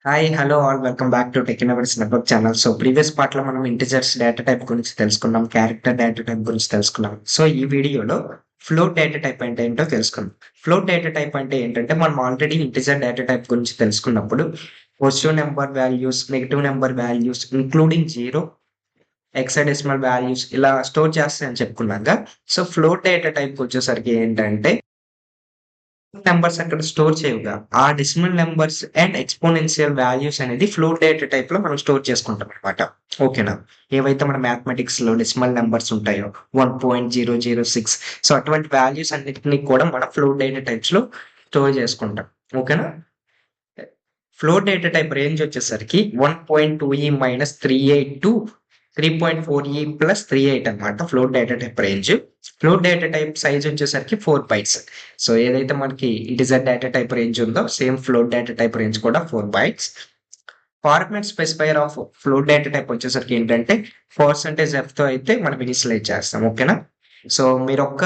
Hi hello all welcome back to Technaverse network channel. So previous part లో మనం integers data type గురించి తెలుసుకున్నాం, character data type గురించి తెలుసుకున్నాం. సో ఈ వీడియోలో ఫ్లోట్ డేటా టైప్ అంటే ఏంటో తెలుసుకుందాం. ఫ్లోట్ డేటా టైప్ అంటే ఏంటంటే మనం ఆల్రెడీ ఇంటిజర్ డేటా టైప్ గురించి తెలుసుకున్నప్పుడు positive number values, negative number values including zero, hexadecimal values ఇలా స్టోర్ చేస్తాయని చెప్పుకున్నాక. సో ఫ్లోట్ డేటా టైప్ వచ్చేసరికి ఏంటంటే నెంబర్స్ అక్కడ స్టోర్ చేయవుగా, ఆ decimal numbers and exponential values అనేది ఫ్లోట్ డేటా టైప్ లో మనం స్టోర్ చేసుకుంటాం అనమాట. ఓకేనా? ఏవైతే మన మ్యాథమెటిక్స్ లో డెసిమల్ నెంబర్స్ ఉంటాయో 1.006, సో అటువంటి వాల్యూస్ అన్నిటిని కూడా మనం ఫ్లోట్ డేటా టైప్స్ లో స్టోర్ చేసుకుంటాం. ఓకేనా? ఫ్లోట్ డేటా టైప్ రేంజ్ వచ్చేసరికి 1.2e minus 3.8 to 3.4e plus 3.8 అనమాట float data type range. Float data type size వచ్చేసరికి 4 బైట్స్. సో ఏదైతే మనకి ఇంటిజర్ డేటా టైప్ రేంజ్ ఉందో same float data type range కూడా 4 bytes. Format specifier of float data type వచ్చేసరికి ఏంటంటే %f తో అయితే మనం ఇనిషియలైజ్ చేస్తాం. ఓకేనా? సో మీరు ఒక్క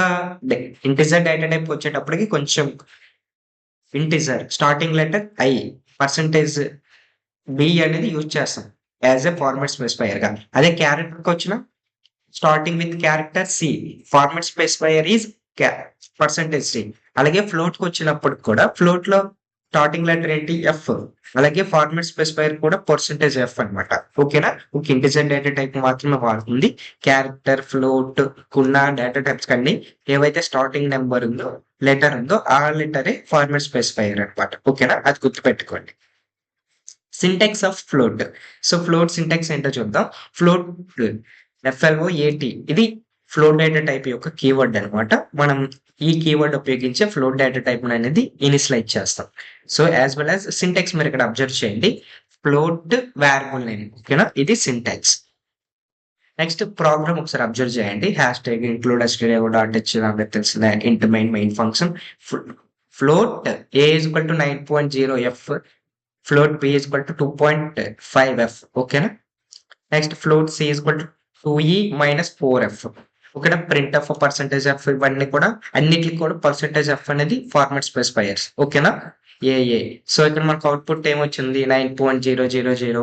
ఇంటిజర్ డేటా టైప్ వచ్చేటప్పటికి కొంచెం integer starting letter I percentage B అనేది యూజ్ చేస్తాం యాజ్ ఎ ఫార్మాట్ స్పెసిఫైయర్ గా. అదే క్యారెక్టర్ కి వచ్చిన starting with character C, format specifier is percentage C. అలాగే ఫ్లోట్ కి వచ్చినప్పుడు కూడా ఫ్లోట్ లో స్టార్టింగ్ లెటర్ ఏంటి? ఎఫ్. అలాగే ఫార్మాట్ స్పెసిఫైయర్ కూడా పర్సంటేజ్ ఎఫ్ అన్నమాట. ఓకేనా? ఒక ఇంటిజర్ డేటా టైప్ మాత్రమే వాడుతుంది. క్యారెక్టర్, ఫ్లోట్ కున్న డేటా టైప్స్ కన్నీ ఏవైతే స్టార్టింగ్ నెంబర్ ఉందో, లెటర్ ఉందో ఆ లెటరే ఫార్మాట్ స్పెసిఫైయర్ అన్నమాట. ఓకేనా? అది గుర్తుపెట్టుకోండి. Syntax of float. So float syntax ఏంటో చూద్దాం. ఫ్లోట్ ఎఫ్ఎల్ఓఏటి ఇది ఫ్లోట్ డేటా టైప్ యొక్క కీవర్డ్ అన్నమాట. మనం ఈ కీవర్డ్ ఉపయోగించే ఫ్లోట్ డేటా టైప్ అనేది ఇనిషియలైజ్ చేస్తాం. So as well as syntax మీరు ఇక్కడ అబ్జర్వ్ చేయండి. Float variable name. ఓకేనా? ఇది సింటాక్స్. నెక్స్ట్ ప్రోగ్రామ్ ఒకసారి అబ్జర్వ్ చేయండి. హ్యాష్ ట్యాగ్ ఇంక్లూడ్ stdio.h నాకు తెలిసిన ఇంట్ main function. Float A is equal to 9.0f, float b is equal to 2.5f. ఓకేనా? Next float c is equal to 2e minus 4f. ఓకేనా? Print F, percentage F ఇవన్నీ కూడా అన్నిటికి కూడా percentage F అనేది ఫార్మాట్ స్పెసిఫైయర్స్. ఓకేనా? ఏ so ఇక్కడ మనకు అవుట్పుట్ ఏమొచ్చింది? 9.000,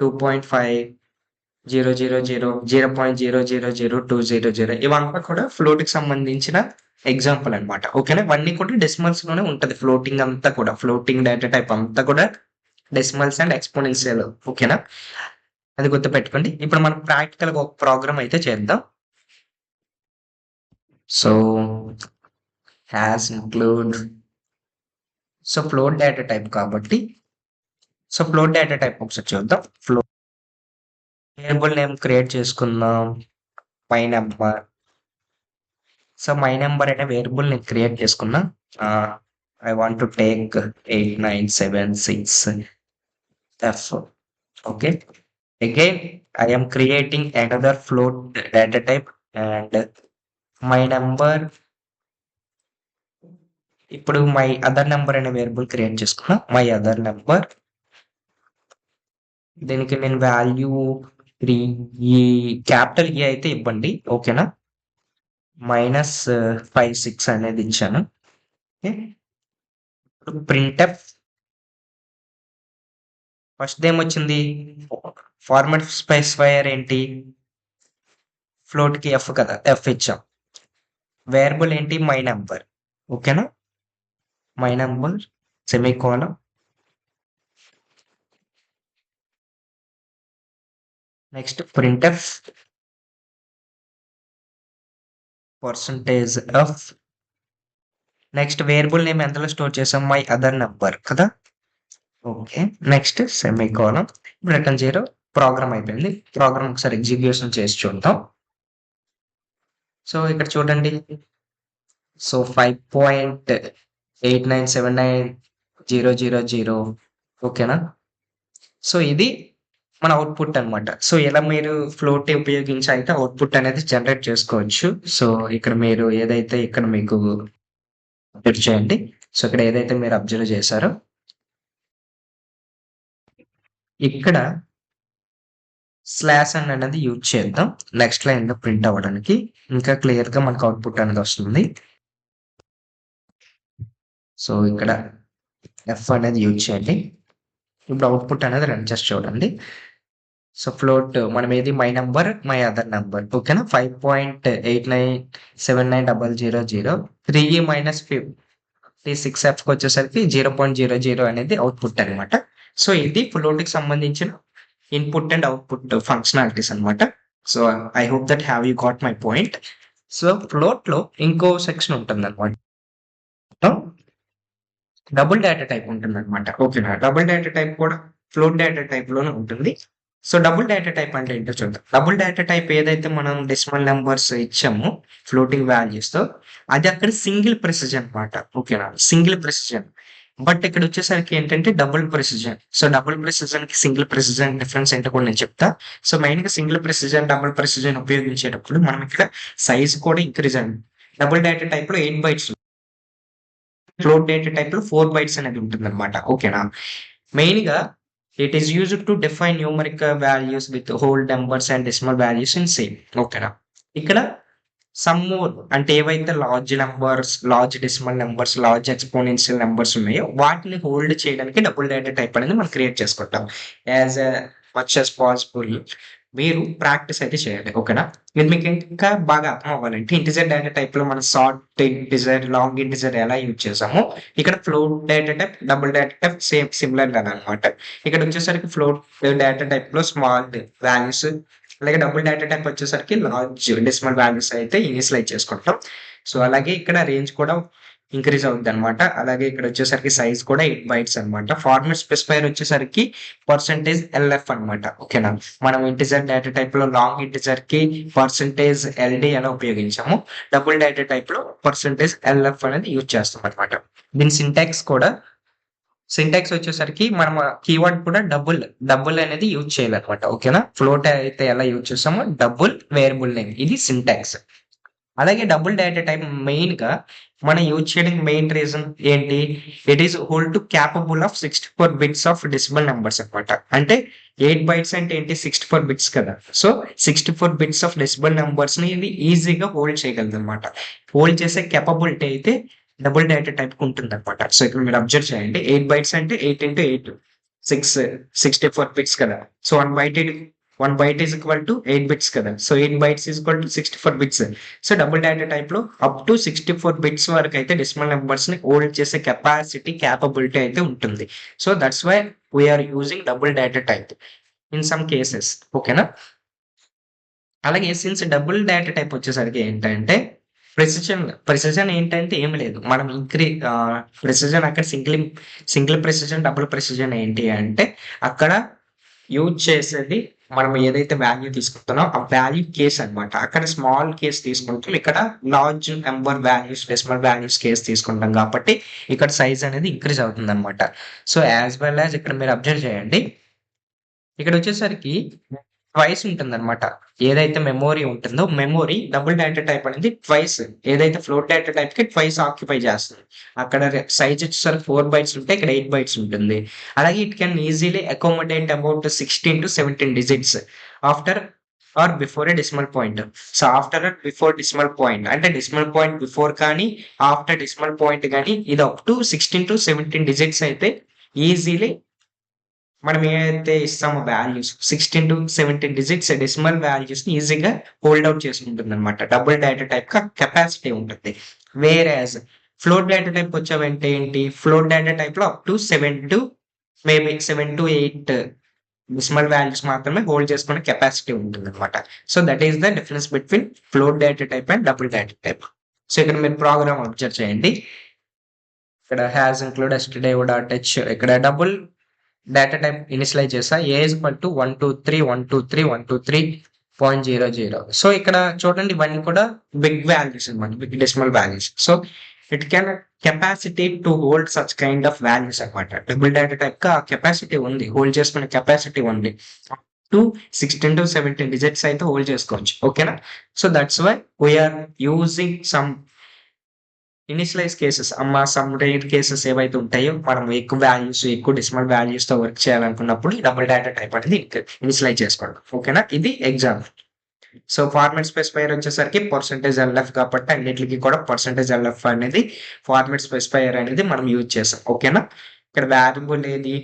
2.5, 000, 0.000, ఇవంతా కూడా ఫ్లోట్ కి సంబంధించిన ఎగ్జాంపుల్ అన్నమాట. ఓకేనా? ఇవన్నీ కూడా డెసిమల్స్ లోనే ఉంటది. ఫ్లోటింగ్ అంతా కూడా, ఫ్లోటింగ్ డేటా టైప్ అంతా కూడా డెసిమల్స్ అండ్ ఎక్స్పోనెన్షియల్. ఓకేనా? అది గుర్తుపెట్టుకోండి. ఇప్పుడు మనం ప్రాక్టికల్ గా ఒక ప్రోగ్రామ్ అయితే చేద్దాం. So has include, so float data type కాబట్టి, సో ఫ్లోట్ డేటా టైప్ ఒకసారి చూద్దాం. ఫ్లోట్ వేరియబుల్ నేమ్ క్రియేట్ చేసుకుందాం. My number. So my number అనే వేరియబుల్ నేను క్రియేట్ చేసుకున్నా. I want to take 8976f. Okay. Again, I am creating another float data type and my number. ఇప్పుడు my other number అనే variable create చేసుకున్నా. My other number, దీనికి నేను value 3 ఈ capital ఏ అయితే ఇవ్వండి. ఓకేనా? -56 అనేది ఇచ్చాను. ఇప్పుడు ప్రింట్ఎఫ్ ఫస్ట్ ఏమొచ్చింది? ఫార్మాట్ స్పెసిఫైయర్ ఏంటి? ఫ్లోట్ కి ఎఫ్ కదా, ఎఫ్ ఇచ్చాం. వేరియబుల్ ఏంటి? My number. ఓకేనా? My number semicolon. Next printf percentage F. Next variable name ఎంతలో స్టోర్ చేసాం? మై అదర్ నెంబర్ కదా. Okay. Next semicolon. Return 0. Program అయిపోయింది. ప్రోగ్రామ్ ఒకసారి ఎగ్జిక్యూషన్ చేసి చూద్దాం. సో ఇక్కడ చూడండి. సో 5.89790000. ఓకేనా? సో ఇది మన అవుట్పుట్ అన్నమాట. సో ఇలా మీరు ఫ్లోట్ ఉపయోగించి అయితే అవుట్పుట్ అనేది జనరేట్ చేసుకోవచ్చు. సో ఇక్కడ మీరు ఏదైతే ఇక్కడ మీకు అబ్జర్వ్ చేయండి. సో ఇక్కడ ఏదైతే మీరు అబ్జర్వ్ చేశారో ఇక్కడ స్లాష్ అని అనేది యూజ్ చేద్దాం నెక్స్ట్ లైన్ లో ప్రింట్ అవ్వడానికి. ఇంకా క్లియర్ గా మనకు అవుట్పుట్ అనేది వస్తుంది. సో ఇక్కడ ఎఫ్ అనేది యూజ్ చేయండి. ఇప్పుడు అవుట్పుట్ అనేది రన్ చేసి చూడండి. సో ఫ్లోట్ మనం ఏది my number my other number ఓకేనా 5.89799000 3e మైనస్ 56fకి వచ్చేసరికి 0.00 అనేది అవుట్పుట్ అనమాట. సో ఇది ఫ్లోట్ కి సంబంధించిన ఇన్పుట్ అండ్ అవుట్పుట్ ఫంక్షనాలిటీస్ అనమాట. So I hope that have you got my point. So float లో ఇంకో సెక్షన్ ఉంటుంది అనమాట, డబుల్ డేటా టైప్ ఉంటుంది అనమాట. ఓకేనా, డబుల్ డేటా టైప్ కూడా ఫ్లోట్ డేటా టైప్ లోనే ఉంటుంది. సో డబుల్ డేటా టైప్ అంటే ఏంటో చూద్దాం. డబుల్ డేటా టైప్ ఏదైతే మనం డెసిమల్ నెంబర్స్ ఇచ్చామో ఫ్లోటింగ్ వాల్యూస్ తో, అది అక్కడ సింగిల్ ప్రెసిజన్ అనమాట. ఓకేనా, సింగిల్ ప్రెసిజన్. బట్ ఇక్కడ వచ్చేసరికి ఏంటంటే double precision. So double precision కి సింగిల్ ప్రెసిజన్ డిఫరెన్స్ ఏంటో కూడా నేను చెప్తా. సో మెయిన్ గా సింగిల్ ప్రెసిజన్ డబుల్ ప్రెసిజన్ ఉపయోగించేటప్పుడు మనం ఇక్కడ సైజ్ కూడా ఇంక్రీజ్ అండి. డబుల్ డేటా టైప్ లో 8 బైట్స్, ఫ్లోట్ డేటా టైప్ లో 4 బైట్స్ అనేది ఉంటుంది అనమాట. ఓకేనా, మెయిన్ గా it is used to define numeric values with whole numbers and decimal values in same. ఓకేనా, ఇక్కడ సమ్ మోర్ అంటే ఏవైతే large numbers, large decimal numbers, large exponential numbers ఉన్నాయో వాటిని హోల్డ్ చేయడానికి డబుల్ డేటా టైప్ అనేది మనం క్రియేట్ చేసుకుంటాం. యాజ్ మచ్ యాజ్ పాసిబుల్ మీరు ప్రాక్టీస్ అయితే చేయండి. ఓకేనా, ఇది మీకు ఇంకా బాగా అర్థం అవ్వాలంటే ఇంటిజర్ డేటా టైప్ లో మనం షార్ట్ ఇంటిజర్, లాంగ్ ఇంటిజర్ ఎలా యూజ్ చేసామో ఇక్కడ float data type, double data type same similar అనమాట. ఇక్కడ వచ్చేసరికి ఫ్లోట్ డేటా టైప్ లో స్మాల్ వాల్యూస్, అలాగే డబుల్ డేటా టైప్ వచ్చేసరికి లార్జ్ డెసిమల్ వాల్యూస్ అయితే ఇనిషియలైజ్ చేసుకుంటాం. సో అలాగే ఇక్కడ రేంజ్ కూడా ఇంక్రీజ్ అవుతుంది అనమాట. అలాగే ఇక్కడ వచ్చేసరికి సైజ్ కూడా 8 బైట్స్ అనమాట. ఫార్మాట్ స్పెసిఫైర్ వచ్చేసరికి పర్సెంటేజ్ ఎల్ఎఫ్ అనమాట. ఓకేనా, మనం ఇంటిజర్ డేటా టైప్ లో లాంగ్ ఇంటిజర్ కి పర్సెంటేజ్ ఎల్డి ఎలా ఉపయోగించాము, డబుల్ డేటా టైప్ లో పర్సెంటేజ్ ఎల్ఎఫ్ అనేది యూజ్ చేస్తాం అనమాట. దీని సింటాక్స్ వచ్చేసరికి మనం కీవర్డ్ కూడా డబుల్ అనేది యూజ్ చేయాలన్నమాట. ఓకేనా, ఫ్లోట్ అయితే ఎలా యూజ్ చేస్తామో డబుల్ వేరియబుల్ నేమ్, ఇది సింటాక్స్. అలాగే డబుల్ డేటా టైప్ మెయిన్ గా మనం యూజ్ చేయడానికి మెయిన్ రీజన్ ఏంటి, it is whole to capable of 64 bits of decimal numbers అనమాట. అంటే 8 బైట్స్ అంటే ఏంటి, 64 బిట్స్ కదా. So 64 bits of decimal numbers ని ఇది ఈజీగా హోల్డ్ చేయగలదు అనమాట. హోల్డ్ చేసే కెపబిలిటీ అయితే డబుల్ డేటా టైప్ ఉంటుంది అనమాట. సో ఇక్కడ మీరు అబ్జర్వ్ చేయండి, 8 బైట్స్ అంటే 8 into 8 64 బిట్స్ కదా. So 1 byte is equal to 8 bits కదా. సో 8 bytes is equal to 64 bits. So double data type లో అప్ టు 64 బిట్స్ వరకు అయితే డెసిమల్ నెంబర్స్ ని హోల్డ్ చేసే క్యాపబిలిటీ అయితే ఉంటుంది. So that's why we are using double data type in some cases. ఓకేనా, అలాగే సిన్స్ డబుల్ డేటా టైప్ వచ్చేసరికి ఏంటంటే ప్రెసిజన్ ఏంటంటే ఏమి లేదు, మనం ప్రెసిజన్ అక్కడ సింగిల్ ప్రెసిజన్, డబుల్ ప్రెసిజన్ ఏంటి అంటే అక్కడ యూజ్ చేసేది మనం ఏదైతే వాల్యూ తీసుకుంటున్నాం ఆ వాల్యూ కేస్ అనమాట. అక్కడ స్మాల్ కేస్ తీసుకుంటాం, ఇక్కడ large number values, decimal values case తీసుకుంటాం కాబట్టి ఇక్కడ సైజ్ అనేది ఇంక్రీజ్ అవుతుంది అనమాట. సో యాజ్ వెల్ యాజ్ ఇక్కడ మీరు అబ్జర్వ్ చేయండి, ఇక్కడ వచ్చేసరికి ట్వైస్ ఉంటుంది అనమాట. ఏదైతే మెమోరీ ఉంటుందో మెమోరీ డబుల్ డేటా టైప్ అనేది ట్వైస్, ఏదైతే ఫ్లోట్ డేటా టైప్ కి ట్వైస్ ఆక్యుపై చేస్తుంది. అక్కడ సైజ్ వచ్చేసరికి 4 బైట్స్ ఉంటే ఇక్కడ 8 బైట్స్ ఉంటుంది. అలాగే it can easily accommodate about 16 to 17 digits after are before A decimal point. So after are before decimal point అంటే డెసిమల్ పాయింట్ బిఫోర్ కానీ ఆఫ్టర్ డెసిమల్ పాయింట్ కానీ ఇది అప్ టు 16 to 17 డిజిట్స్ అయితే easily మనం ఏదైతే ఇస్తామో values 16 to 17 digits decimal values ని ఈజీగా హోల్డ్ అవుట్ చేసుకుంటుంది అనమాట. డబుల్ డేటా టైప్ కెపాసిటీ ఉంటుంది. వేరేజ్ ఫ్లోట్ డేటా టైప్ వచ్చావంటే ఏంటి, ఫ్లోట్ డేటా టైప్ లో up to 7 to 8 decimal values మాత్రమే హోల్డ్ చేసుకునే కెపాసిటీ ఉంటుంది అనమాట. So that is the difference between float data type and double data type. So ఇక్కడ మీరు ప్రోగ్రామ్ అబ్జర్వ్ చేయండి, ఇక్కడ హ్యాస్ ఇంక్లూడ్ stdio.h, ఇక్కడ డబుల్ డేటా టైప్ ఇనిషియలైజ్ చేసా, a is equal to 123 so ఇక్కడ చూడండి ఇవన్నీ కూడా బిగ్ వాల్యూస్ అనమాట, big decimal values. So it can capacity to hold such kind of values అనమాట. డబుల్ డేటా టైప్ కి ఆ కెపాసిటీ ఉంది, హోల్డ్ చేసుకునే కెపాసిటీ ఉంది. టు 16 to 17 డిజిట్స్ అయితే హోల్డ్ చేసుకోవచ్చు. ఓకేనా, so that's why we are using some initialize cases some rare cases ఏవైతే ఉంటాయో మనం ఎక్కువ వాల్యూస్, ఎక్కువ డెసిమల్ వాల్యూస్ తో వర్క్ చేయాలనుకున్నప్పుడు డబుల్ డేటా టైప్ అనేది ఇనిషియలైజ్ చేసుకోవడం. ఓకేనా, ఇది ఎగ్జాంపుల్. సో ఫార్మాట్ స్పెసిఫైర్ వచ్చేసరికి పర్సెంటేజ్ ఎల్ఎఫ్ కాబట్టి అన్నిటికి కూడా పర్సెంటేజ్ ఎల్ఎఫ్ అనేది ఫార్మాట్ స్పెసిఫైర్ అనేది మనం యూజ్ చేసాం. ఓకేనా, ఇక్కడ వేరియబుల్ ఏది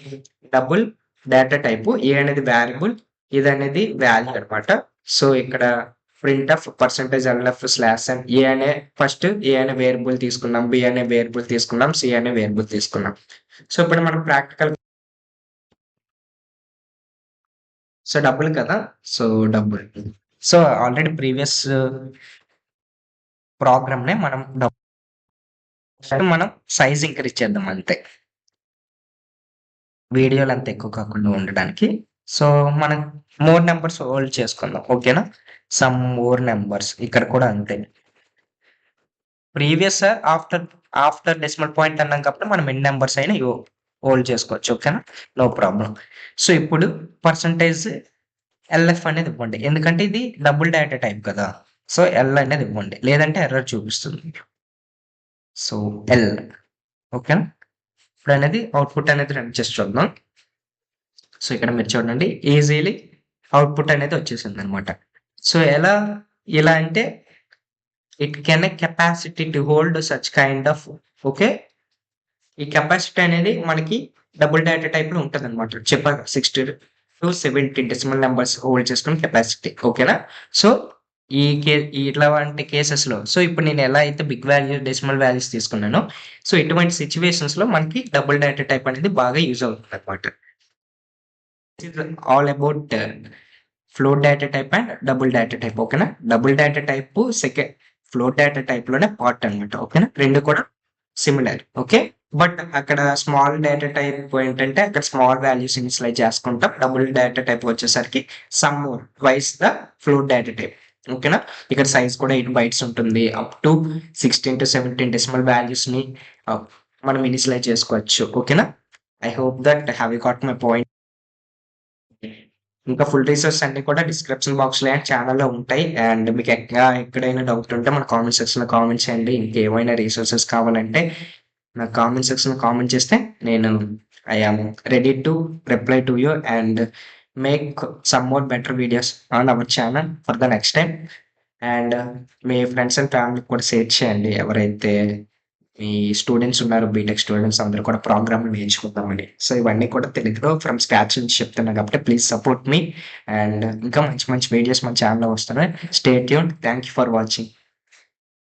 డబుల్ డేటా టైపు. ఏ అనేది వేరియబుల్, ఇది అనేది వాల్యూ అనమాట. సో ఇక్కడ printf percentage LF slash and A అనే ఫస్ట్ ఏ అనే వేరియబుల్ తీసుకున్నాం, బి అనే వేరియబుల్ తీసుకున్నాం, సి అనే వేరియబుల్ తీసుకున్నాం. సో ఇప్పుడు మనం ప్రాక్టికల్ సో డబుల్ కదా, so double. So already previous program నే మనం సైజ్ ఇంక్రీజ్ చేద్దాం అంతే, వీడియోలు అంత ఎక్కువ కాకుండా ఉండడానికి. సో మనం మోర్ నెంబర్స్ హోల్డ్ చేసుకుందాం, ఓకేనా. సమ్ మోర్ నెంబర్స్ ఇక్కడ కూడా అంతే. Previous after after decimal point అన్నాం కాబట్టి మనం ఎన్ని నెంబర్స్ అయినా హోల్డ్ చేసుకోవచ్చు, ఓకేనా, నో ప్రాబ్లం. సో ఇప్పుడు పర్సంటేజ్ ఎల్ఎఫ్ అనేది ఇవ్వండి, ఎందుకంటే ఇది డబుల్ డేటా టైప్ కదా. సో ఎల్ అనేది ఇవ్వండి, లేదంటే ఎర్రర్ చూపిస్తుంది. సో ఎల్, ఓకేనా. ఇప్పుడు అనేది అవుట్పుట్ అనేది రన్ చేసి చూద్దాం. సో ఇక్కడ మీరు చూడండి, ఈజీలీ అవుట్పుట్ అనేది వచ్చేసింది అనమాట. సో ఇలా అంటే it can capacity to hold such kind of, okay. ఈ కెపాసిటీ అనేది మనకి డబుల్ డేటా టైప్ లో ఉంటుంది అనమాట. చెప్పాను 60 to 70 డెసిమల్ నెంబర్స్ హోల్డ్ చేసుకున్న కెపాసిటీ, ఓకేనా. సో ఇట్లాంటి కేసెస్ లో, సో ఇప్పుడు నేను ఎలా అయితే బిగ్ వాల్యూ డెసిమల్ వాల్యూస్ తీసుకున్నానో, సో ఇటువంటి సిచ్యువేషన్స్ లో మనకి డబుల్ డేటా టైప్ అనేది బాగా యూజ్ అవుతుంది అనమాట. All about float data type and double data type, ఓకేనా. Double data type second float data type లోనే పార్ట్ అనమాట, ఓకేనా. రెండు కూడా సిమిలర్, ఓకే. బట్ అక్కడ స్మాల్ డేటా టైప్ ఏంటంటే అక్కడ స్మాల్ వాల్యూస్ ఇనిషియలైజ్ చేసుకుంటాం. డబుల్ డేటా టైప్ వచ్చేసరికి some wise the float data type, ఓకేనా. ఇక్కడ సైజ్ కూడా 8 bytes ఉంటుంది. Up to 16 to 17 decimal values ని మనం ఇనిషియలైజ్ చేసుకోవచ్చు, ఓకేనా. I hope that have you got my point. ఇంకా ఫుల్ రీసోర్స్ అన్ని కూడా డిస్క్రిప్షన్ బాక్స్ లో అండ్ ఛానల్లో ఉంటాయి. అండ్ మీకు ఎక్కడైనా డౌట్ ఉంటే మన కామెంట్ సెక్షన్ లో కామెంట్ చేయండి. ఇంకేమైనా రీసోర్సెస్ కావాలంటే నాకు కామెంట్ సెక్షన్ లో కామెంట్ చేస్తే నేను I am ready to reply to you and make some more better videos on our channel for the next time. And మీ ఫ్రెండ్స్ అండ్ ఫ్యామిలీకి కూడా షేర్ చేయండి, ఎవరైతే మీ స్టూడెంట్స్ ఉన్నారు, బీటెక్ స్టూడెంట్స్ అందరూ కూడా ప్రోగ్రామ్ నేర్చుకుందామని. సో ఇవన్నీ కూడా తెలుగులో ఫ్రమ్ స్క్రాచ్ నుంచి చెప్తున్నా కాబట్టి ప్లీజ్ సపోర్ట్ మీ. అండ్ ఇంకా మంచి మంచి వీడియోస్ మన ఛానల్లో వస్తున్నాయి. Stay tune. Thank you for watching.